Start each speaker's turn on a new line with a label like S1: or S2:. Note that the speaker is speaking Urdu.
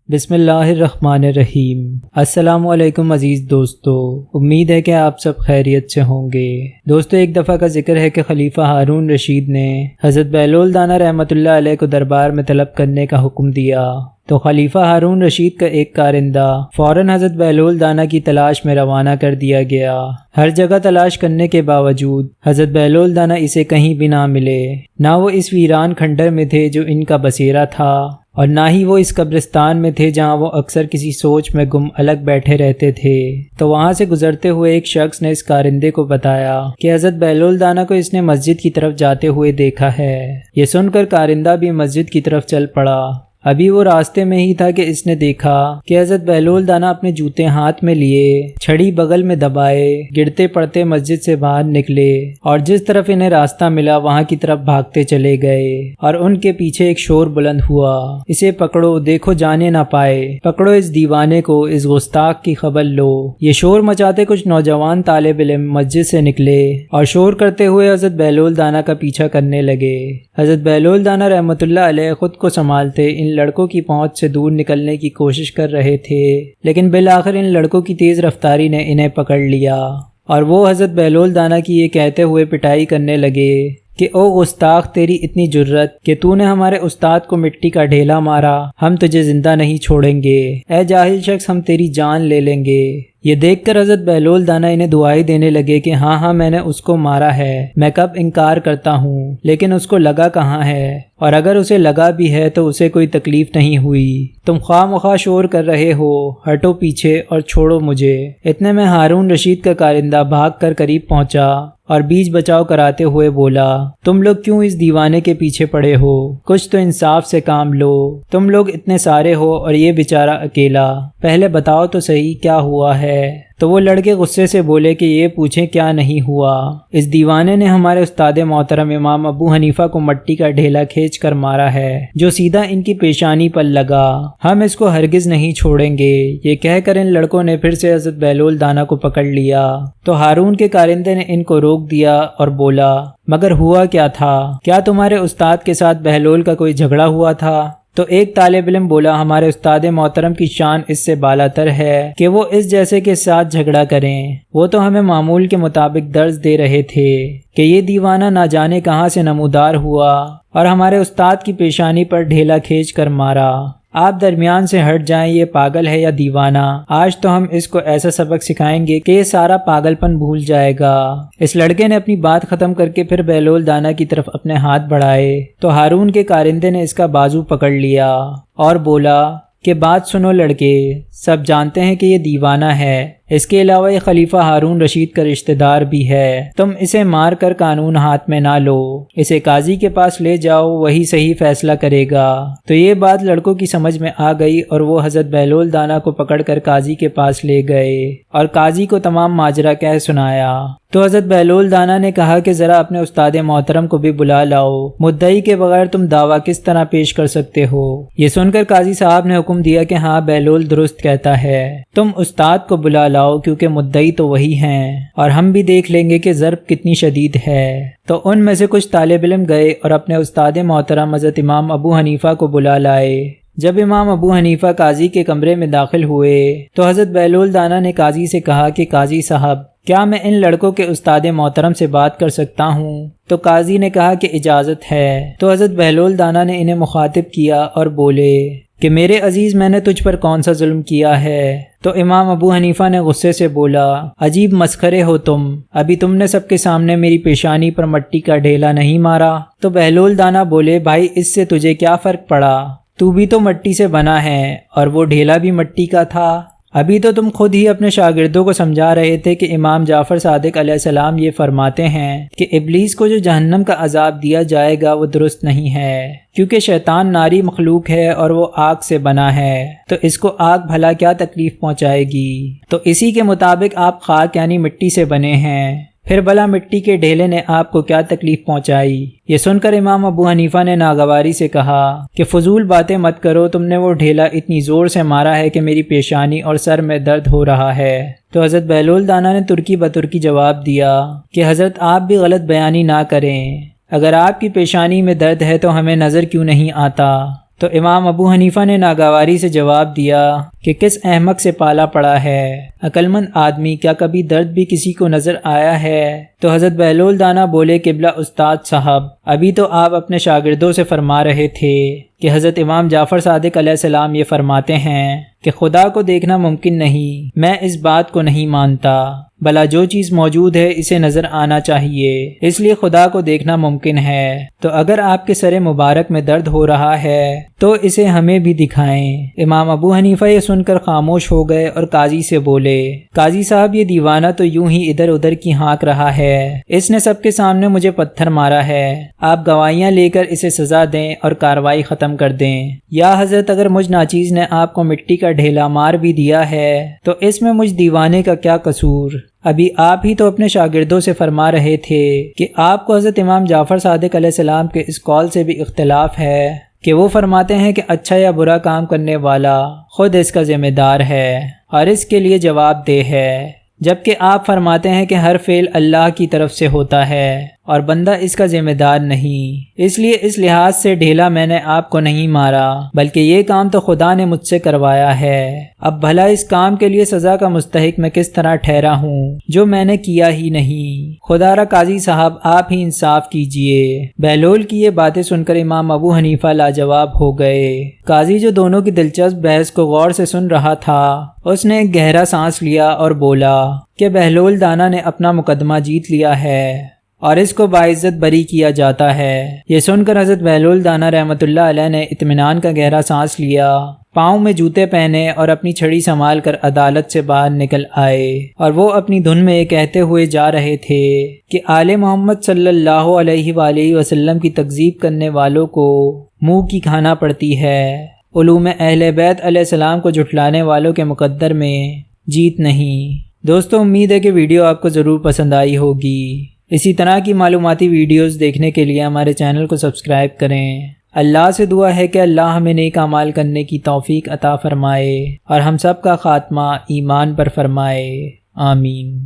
S1: بسم اللہ الرحمن الرحیم۔ السلام علیکم عزیز دوستو، امید ہے کہ آپ سب خیریت سے ہوں گے۔ دوستو، ایک دفعہ کا ذکر ہے کہ خلیفہ ہارون رشید نے حضرت بہلول دانا رحمۃ اللہ علیہ کو دربار میں طلب کرنے کا حکم دیا تو خلیفہ ہارون رشید کا ایک کارندہ فوراً حضرت بہلول دانا کی تلاش میں روانہ کر دیا گیا۔ ہر جگہ تلاش کرنے کے باوجود حضرت بہلول دانا اسے کہیں بھی نہ ملے۔ نہ وہ اس ویران کھنڈر میں تھے جو ان کا بسیرا تھا، اور نہ ہی وہ اس قبرستان میں تھے جہاں وہ اکثر کسی سوچ میں گم الگ بیٹھے رہتے تھے۔ تو وہاں سے گزرتے ہوئے ایک شخص نے اس کارندے کو بتایا کہ حضرت بہلول دانا کو اس نے مسجد کی طرف جاتے ہوئے دیکھا ہے۔ یہ سن کر کارندہ بھی مسجد کی طرف چل پڑا۔ ابھی وہ راستے میں ہی تھا کہ اس نے دیکھا کہ حضرت بہلول دانا اپنے جوتے ہاتھ میں لیے، چھڑی بغل میں دبائے، گرتے پڑتے مسجد سے باہر نکلے اور جس طرف انہیں راستہ ملا وہاں کی طرف بھاگتے چلے گئے، اور ان کے پیچھے ایک شور بلند ہوا، اسے پکڑو، دیکھو جانے نہ پائے، پکڑو اس دیوانے کو، اس گستاخ کی خبر لو۔ یہ شور مچاتے کچھ نوجوان طالب علم مسجد سے نکلے اور شور کرتے ہوئے حضرت بہلول دانا کا پیچھا کرنے لگے۔ حضرت بہلول دانا رحمۃ اللہ علیہ خود کو سنبھالتے ان لڑکوں کی پہنچ سے دور نکلنے کی کوشش کر رہے تھے، لیکن بالآخر ان لڑکوں کی تیز رفتاری نے انہیں پکڑ لیا، اور وہ حضرت بہلول دانا کی یہ کہتے ہوئے پٹائی کرنے لگے کہ او گستاخ، تیری اتنی جرت کہ تو نے ہمارے استاد کو مٹی کا ڈھیلا مارا، ہم تجھے زندہ نہیں چھوڑیں گے، اے جاہل شخص، ہم تیری جان لے لیں گے۔ یہ دیکھ کر حضرت بہلول دانا انہیں دعائی دینے لگے کہ ہاں میں نے اس کو مارا ہے، میں کب انکار کرتا ہوں، لیکن اس کو لگا کہاں ہے، اور اگر اسے لگا بھی ہے تو اسے کوئی تکلیف نہیں ہوئی، تم خواہ مخواہ شور کر رہے ہو، ہٹو پیچھے اور چھوڑو مجھے۔ اتنے میں ہارون رشید کا کارندہ بھاگ کر قریب پہنچا اور بیچ بچاؤ کراتے ہوئے بولا، تم لوگ کیوں اس دیوانے کے پیچھے پڑے ہو؟ کچھ تو انصاف سے کام لو، تم لوگ اتنے سارے ہو اور یہ بیچارہ اکیلا، پہلے بتاؤ تو صحیح کیا ہوا ہے۔ تو وہ لڑکے غصے سے بولے کہ یہ پوچھیں کیا نہیں ہوا، اس دیوانے نے ہمارے استاد محترم امام ابو حنیفہ کو مٹی کا ڈھیلا کھینچ کر مارا ہے جو سیدھا ان کی پیشانی پر لگا، ہم اس کو ہرگز نہیں چھوڑیں گے۔ یہ کہہ کر ان لڑکوں نے پھر سے حضرت بہلول دانا کو پکڑ لیا تو ہارون کے کارندے نے ان کو روک دیا اور بولا، مگر ہوا کیا تھا؟ کیا تمہارے استاد کے ساتھ بہلول کا کوئی جھگڑا ہوا تھا؟ تو ایک طالب علم بولا، ہمارے استاد محترم کی شان اس سے بالاتر ہے کہ وہ اس جیسے کے ساتھ جھگڑا کریں، وہ تو ہمیں معمول کے مطابق درس دے رہے تھے کہ یہ دیوانہ نہ جانے کہاں سے نمودار ہوا اور ہمارے استاد کی پیشانی پر ڈھیلا کھینچ کر مارا۔ آپ درمیان سے ہٹ جائیں، یہ پاگل ہے یا دیوانہ، آج تو ہم اس کو ایسا سبق سکھائیں گے کہ یہ سارا پاگل پن بھول جائے گا۔ اس لڑکے نے اپنی بات ختم کر کے پھر بہلول دانا کی طرف اپنے ہاتھ بڑھائے تو ہارون کے کارندے نے اس کا بازو پکڑ لیا اور بولا کہ بات سنو لڑکے، سب جانتے ہیں کہ یہ دیوانہ ہے، اس کے علاوہ یہ خلیفہ ہارون رشید کا رشتہ دار بھی ہے، تم اسے مار کر قانون ہاتھ میں نہ لو، اسے قاضی کے پاس لے جاؤ، وہی صحیح فیصلہ کرے گا۔ تو یہ بات لڑکوں کی سمجھ میں آ گئی اور وہ حضرت بہلول دانا کو پکڑ کر قاضی کے پاس لے گئے اور قاضی کو تمام ماجرا کہہ سنایا۔ تو حضرت بہلول دانا نے کہا کہ ذرا اپنے استاد محترم کو بھی بلا لاؤ، مدعی کے بغیر تم دعویٰ کس طرح پیش کر سکتے ہو؟ یہ سن کر قاضی صاحب نے حکم دیا کہ ہاں بہلول درست کہتا ہے، تم استاد کو بلا لاؤ کیونکہ مدعی تو وہی ہیں، اور ہم بھی دیکھ لیں گے کہ ضرب کتنی شدید ہے۔ تو ان میں سے کچھ طالب علم گئے اور اپنے استاد محترم حضرت امام ابو حنیفہ کو بلا لائے۔ جب امام ابو حنیفہ قاضی کے کمرے میں داخل ہوئے تو حضرت بہلول دانا نے قاضی سے کہا کہ قاضی صاحب، کیا میں ان لڑکوں کے استاد محترم سے بات کر سکتا ہوں؟ تو قاضی نے کہا کہ اجازت ہے۔ تو حضرت بہلول دانا نے انہیں مخاطب کیا اور بولے کہ میرے عزیز، میں نے تجھ پر کون سا ظلم کیا ہے؟ تو امام ابو حنیفہ نے غصے سے بولا، عجیب مسخرے ہو تم، ابھی تم نے سب کے سامنے میری پیشانی پر مٹی کا ڈھیلا نہیں مارا؟ تو بہلول دانا بولے، بھائی اس سے تجھے کیا فرق پڑا؟ تو بھی تو مٹی سے بنا ہے اور وہ ڈھیلا بھی مٹی کا تھا۔ ابھی تو تم خود ہی اپنے شاگردوں کو سمجھا رہے تھے کہ امام جعفر صادق علیہ السلام یہ فرماتے ہیں کہ ابلیس کو جو جہنم کا عذاب دیا جائے گا وہ درست نہیں ہے، کیونکہ شیطان ناری مخلوق ہے اور وہ آگ سے بنا ہے، تو اس کو آگ بھلا کیا تکلیف پہنچائے گی؟ تو اسی کے مطابق آپ خاک یعنی مٹی سے بنے ہیں، پھر بھلا مٹی کے ڈھیلے نے آپ کو کیا تکلیف پہنچائی؟ یہ سن کر امام ابو حنیفہ نے ناگواری سے کہا کہ فضول باتیں مت کرو، تم نے وہ ڈھیلا اتنی زور سے مارا ہے کہ میری پیشانی اور سر میں درد ہو رہا ہے۔ تو حضرت بہلول دانا نے ترکی بترکی جواب دیا کہ حضرت آپ بھی غلط بیانی نہ کریں، اگر آپ کی پیشانی میں درد ہے تو ہمیں نظر کیوں نہیں آتا؟ تو امام ابو حنیفہ نے ناگواری سے جواب دیا کہ کس احمق سے پالا پڑا ہے، عقلمند آدمی، کیا کبھی درد بھی کسی کو نظر آیا ہے؟ تو حضرت بہلول دانا بولے قبلہ استاد صاحب، ابھی تو آپ اپنے شاگردوں سے فرما رہے تھے کہ حضرت امام جعفر صادق علیہ السلام یہ فرماتے ہیں کہ خدا کو دیکھنا ممکن نہیں۔ میں اس بات کو نہیں مانتا، بھلا جو چیز موجود ہے اسے نظر آنا چاہیے، اس لیے خدا کو دیکھنا ممکن ہے۔ تو اگر آپ کے سر مبارک میں درد ہو رہا ہے تو اسے ہمیں بھی دکھائیں۔ امام ابو حنیفہ یہ سن کر خاموش ہو گئے اور قاضی سے بولے، قاضی صاحب یہ دیوانہ تو یوں ہی ادھر ادھر کی ہانک رہا ہے، اس نے سب کے سامنے مجھے پتھر مارا ہے، آپ گواہیاں لے کر اسے سزا دیں اور کارروائی ختم کر دیں۔ یا حضرت اگر مجھ ناچیز نے آپ کو مٹی کا ڈھیلا مار بھی دیا ہے تو اس میں مجھ دیوانے کا کیا قصور؟ ابھی آپ ہی تو اپنے شاگردوں سے فرما رہے تھے کہ آپ کو حضرت امام جعفر صادق علیہ السلام کے اس قول سے بھی اختلاف ہے کہ وہ فرماتے ہیں کہ اچھا یا برا کام کرنے والا خود اس کا ذمہ دار ہے اور اس کے لیے جواب دہ ہے، جبکہ آپ فرماتے ہیں کہ ہر فعل اللہ کی طرف سے ہوتا ہے اور بندہ اس کا ذمہ دار نہیں۔ اس لیے اس لحاظ سے ڈھیلا میں نے آپ کو نہیں مارا، بلکہ یہ کام تو خدا نے مجھ سے کروایا ہے۔ اب بھلا اس کام کے لیے سزا کا مستحق میں کس طرح ٹھہرا ہوں جو میں نے کیا ہی نہیں؟ خدا را قاضی صاحب آپ ہی انصاف کیجئے۔ بہلول کی یہ باتیں سن کر امام ابو حنیفہ لاجواب ہو گئے۔ قاضی جو دونوں کی دلچسپ بحث کو غور سے سن رہا تھا، اس نے ایک گہرا سانس لیا اور بولا کہ بہلول دانا نے اپنا مقدمہ جیت لیا ہے اور اس کو باعزت بری کیا جاتا ہے۔ یہ سن کر حضرت بہلول دانا رحمۃ اللہ علیہ نے اطمینان کا گہرا سانس لیا، پاؤں میں جوتے پہنے اور اپنی چھڑی سنبھال کر عدالت سے باہر نکل آئے، اور وہ اپنی دھن میں یہ کہتے ہوئے جا رہے تھے کہ آل محمد صلی اللہ علیہ وآلہ وسلم کی تکذیب کرنے والوں کو منہ کی کھانا پڑتی ہے، علوم اہل بیت علیہ السلام کو جھٹلانے والوں کے مقدر میں جیت نہیں۔ دوستو، امید ہے کہ ویڈیو آپ کو ضرور پسند آئی ہوگی۔ اسی طرح کی معلوماتی ویڈیوز دیکھنے کے لیے ہمارے چینل کو سبسکرائب کریں۔ اللہ سے دعا ہے کہ اللہ ہمیں نیک اعمال کرنے کی توفیق عطا فرمائے اور ہم سب کا خاتمہ ایمان پر فرمائے، آمین۔